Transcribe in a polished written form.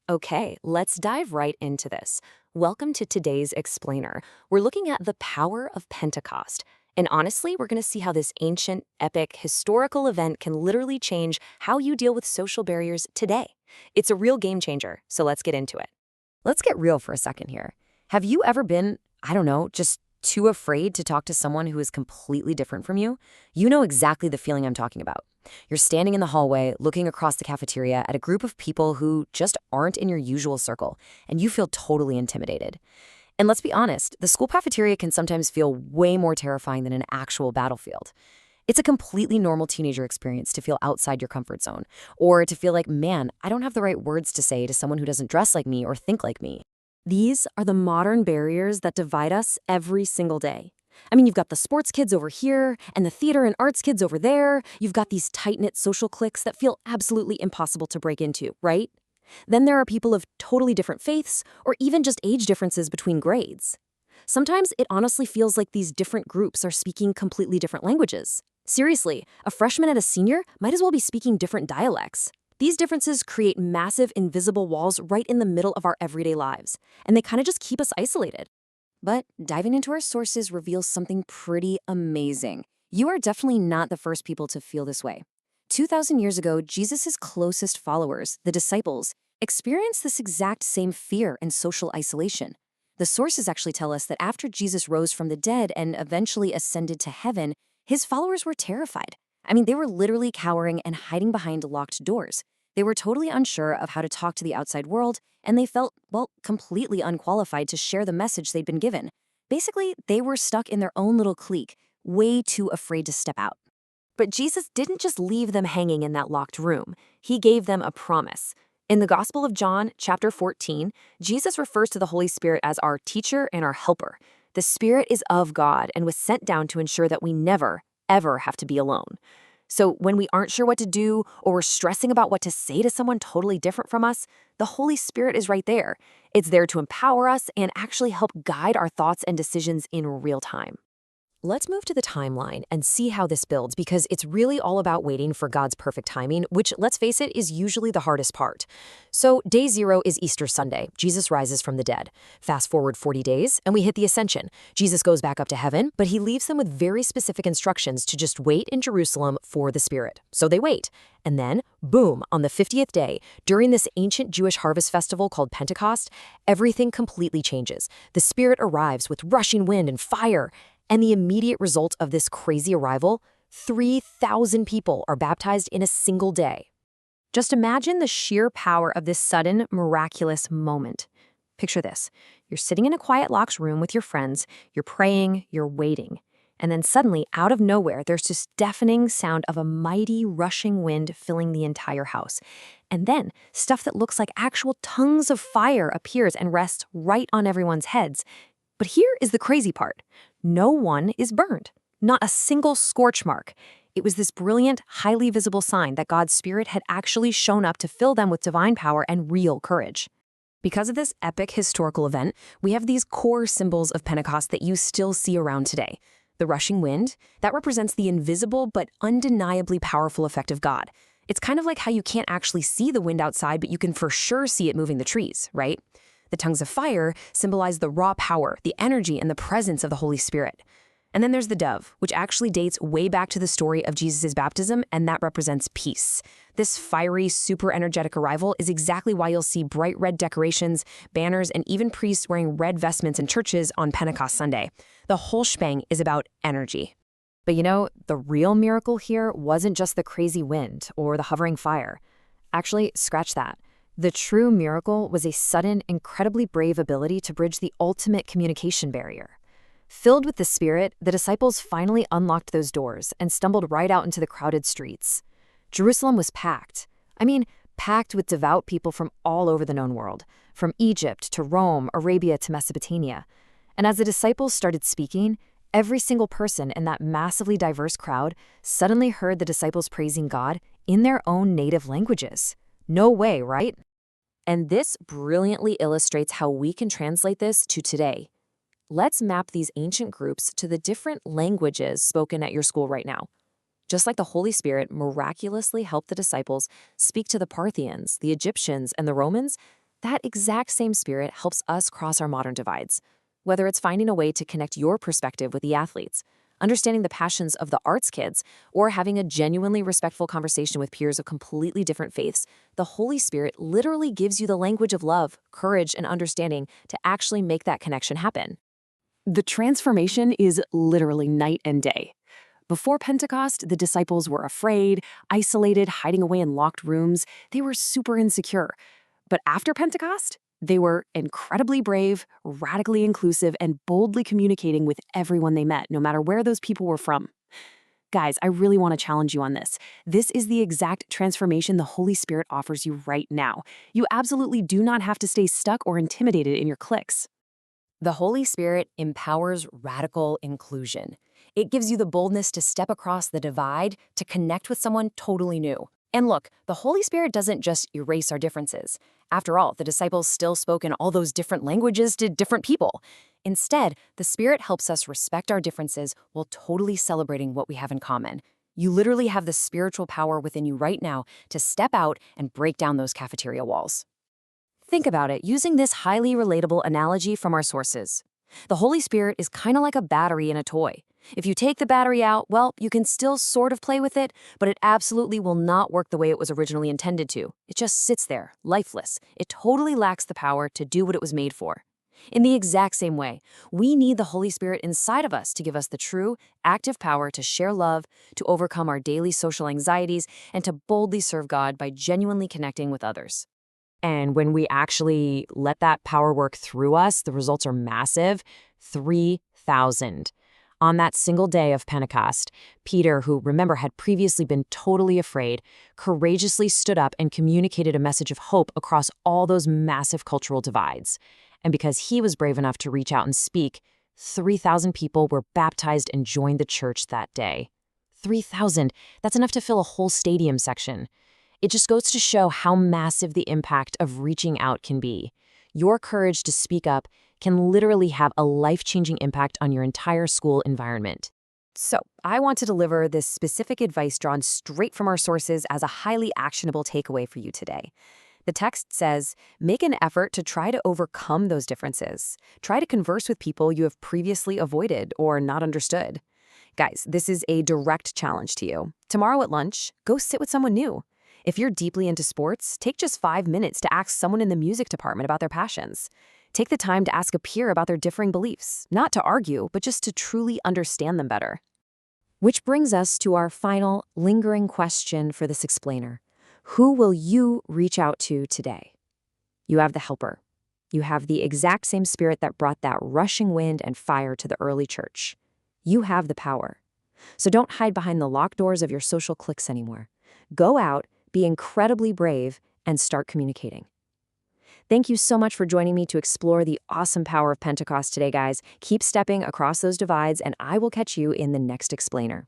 Okay, let's dive right into this. Welcome to today's Explainer. We're looking at the power of Pentecost. And honestly, we're going to see how this ancient, epic, historical event can literally change how you deal with social barriers today. It's a real game changer, so let's get into it. Let's get real for a second here. Have you ever been, I don't know, just too afraid to talk to someone who is completely different from you? You know exactly the feeling I'm talking about. You're standing in the hallway, looking across the cafeteria at a group of people who just aren't in your usual circle, and you feel totally intimidated. And let's be honest, the school cafeteria can sometimes feel way more terrifying than an actual battlefield. It's a completely normal teenager experience to feel outside your comfort zone, or to feel like, man, I don't have the right words to say to someone who doesn't dress like me or think like me. These are the modern barriers that divide us every single day. I mean, you've got the sports kids over here and the theater and arts kids over there. You've got these tight-knit social cliques that feel absolutely impossible to break into, right? Then there are people of totally different faiths or even just age differences between grades. Sometimes it honestly feels like these different groups are speaking completely different languages. Seriously, a freshman and a senior might as well be speaking different dialects. These differences create massive invisible walls right in the middle of our everyday lives, and they kind of just keep us isolated. But diving into our sources reveals something pretty amazing. You are definitely not the first people to feel this way. 2,000 years ago, Jesus' closest followers, the disciples, experienced this exact same fear and social isolation. The sources actually tell us that after Jesus rose from the dead and eventually ascended to heaven, his followers were terrified. I mean, they were literally cowering and hiding behind locked doors. They were totally unsure of how to talk to the outside world, and they felt, well, completely unqualified to share the message they'd been given. Basically, they were stuck in their own little clique, way too afraid to step out. But Jesus didn't just leave them hanging in that locked room. He gave them a promise. In the Gospel of John, chapter 14, Jesus refers to the Holy Spirit as our teacher and our helper. The Spirit is of God and was sent down to ensure that we never, ever have to be alone. So when we aren't sure what to do or we're stressing about what to say to someone totally different from us, the Holy Spirit is right there. It's there to empower us and actually help guide our thoughts and decisions in real time. Let's move to the timeline and see how this builds because it's really all about waiting for God's perfect timing, which, let's face it, is usually the hardest part. So day 0 is Easter Sunday. Jesus rises from the dead. Fast forward 40 days and we hit the ascension. Jesus goes back up to heaven, but he leaves them with very specific instructions to just wait in Jerusalem for the Spirit. So they wait. And then, boom, on the 50th day, during this ancient Jewish harvest festival called Pentecost, everything completely changes. The Spirit arrives with rushing wind and fire. And the immediate result of this crazy arrival, 3,000 people are baptized in a single day. Just imagine the sheer power of this sudden, miraculous moment. Picture this. You're sitting in a quiet locked room with your friends, you're praying, you're waiting. And then suddenly, out of nowhere, there's this deafening sound of a mighty rushing wind filling the entire house. And then, stuff that looks like actual tongues of fire appears and rests right on everyone's heads. But here is the crazy part. No one is burned. Not a single scorch mark. It was this brilliant, highly visible sign that God's Spirit had actually shown up to fill them with divine power and real courage. Because of this epic historical event, we have these core symbols of Pentecost that you still see around today. The rushing wind, that represents the invisible but undeniably powerful effect of God. It's kind of like how you can't actually see the wind outside, but you can for sure see it moving the trees, right? The tongues of fire symbolize the raw power, the energy, and the presence of the Holy Spirit. And then there's the dove, which actually dates way back to the story of Jesus' baptism, and that represents peace. This fiery, super energetic arrival is exactly why you'll see bright red decorations, banners, and even priests wearing red vestments in churches on Pentecost Sunday. The whole shebang is about energy. But you know, the real miracle here wasn't just the crazy wind or the hovering fire. Actually, scratch that. The true miracle was a sudden, incredibly brave ability to bridge the ultimate communication barrier. Filled with the Spirit, the disciples finally unlocked those doors and stumbled right out into the crowded streets. Jerusalem was packed. I mean, packed with devout people from all over the known world, from Egypt to Rome, Arabia to Mesopotamia. And as the disciples started speaking, every single person in that massively diverse crowd suddenly heard the disciples praising God in their own native languages. No way, right? And this brilliantly illustrates how we can translate this to today. Let's map these ancient groups to the different languages spoken at your school right now. Just like the Holy Spirit miraculously helped the disciples speak to the Parthians, the Egyptians, and the Romans, That exact same spirit helps us cross our modern divides. Whether it's finding a way to connect your perspective with the athletes, understanding the passions of the arts kids, or having a genuinely respectful conversation with peers of completely different faiths, the Holy Spirit literally gives you the language of love, courage, and understanding to actually make that connection happen. The transformation is literally night and day. Before Pentecost, the disciples were afraid, isolated, hiding away in locked rooms. They were super insecure. But after Pentecost, they were incredibly brave, radically inclusive, and boldly communicating with everyone they met, no matter where those people were from. Guys, I really want to challenge you on this. This is the exact transformation the Holy Spirit offers you right now. You absolutely do not have to stay stuck or intimidated in your cliques. The Holy Spirit empowers radical inclusion. It gives you the boldness to step across the divide to connect with someone totally new. And look, the Holy Spirit doesn't just erase our differences. After all, the disciples still spoke in all those different languages to different people. Instead, the Spirit helps us respect our differences while totally celebrating what we have in common. You literally have the spiritual power within you right now to step out and break down those cafeteria walls. Think about it using this highly relatable analogy from our sources. The Holy Spirit is kind of like a battery in a toy. If you take the battery out, well, you can still sort of play with it, but it absolutely will not work the way it was originally intended to. It just sits there, lifeless. It totally lacks the power to do what it was made for. In the exact same way, we need the Holy Spirit inside of us to give us the true, active power to share love, to overcome our daily social anxieties, and to boldly serve God by genuinely connecting with others. And when we actually let that power work through us, the results are massive. 3,000. On that single day of Pentecost, Peter, who, remember, had previously been totally afraid, courageously stood up and communicated a message of hope across all those massive cultural divides. And because he was brave enough to reach out and speak, 3,000 people were baptized and joined the church that day. 3,000. That's enough to fill a whole stadium section. It just goes to show how massive the impact of reaching out can be. Your courage to speak up can literally have a life-changing impact on your entire school environment. So, I want to deliver this specific advice drawn straight from our sources as a highly actionable takeaway for you today. The text says, make an effort to try to overcome those differences. Try to converse with people you have previously avoided or not understood. Guys, this is a direct challenge to you. Tomorrow at lunch, go sit with someone new. If you're deeply into sports, take just 5 minutes to ask someone in the music department about their passions. Take the time to ask a peer about their differing beliefs, not to argue, but just to truly understand them better. Which brings us to our final, lingering question for this explainer. Who will you reach out to today? You have the helper. You have the exact same spirit that brought that rushing wind and fire to the early church. You have the power. So don't hide behind the locked doors of your social cliques anymore. Go out, be incredibly brave, and start communicating. Thank you so much for joining me to explore the awesome power of Pentecost today, guys. Keep stepping across those divides, and I will catch you in the next explainer.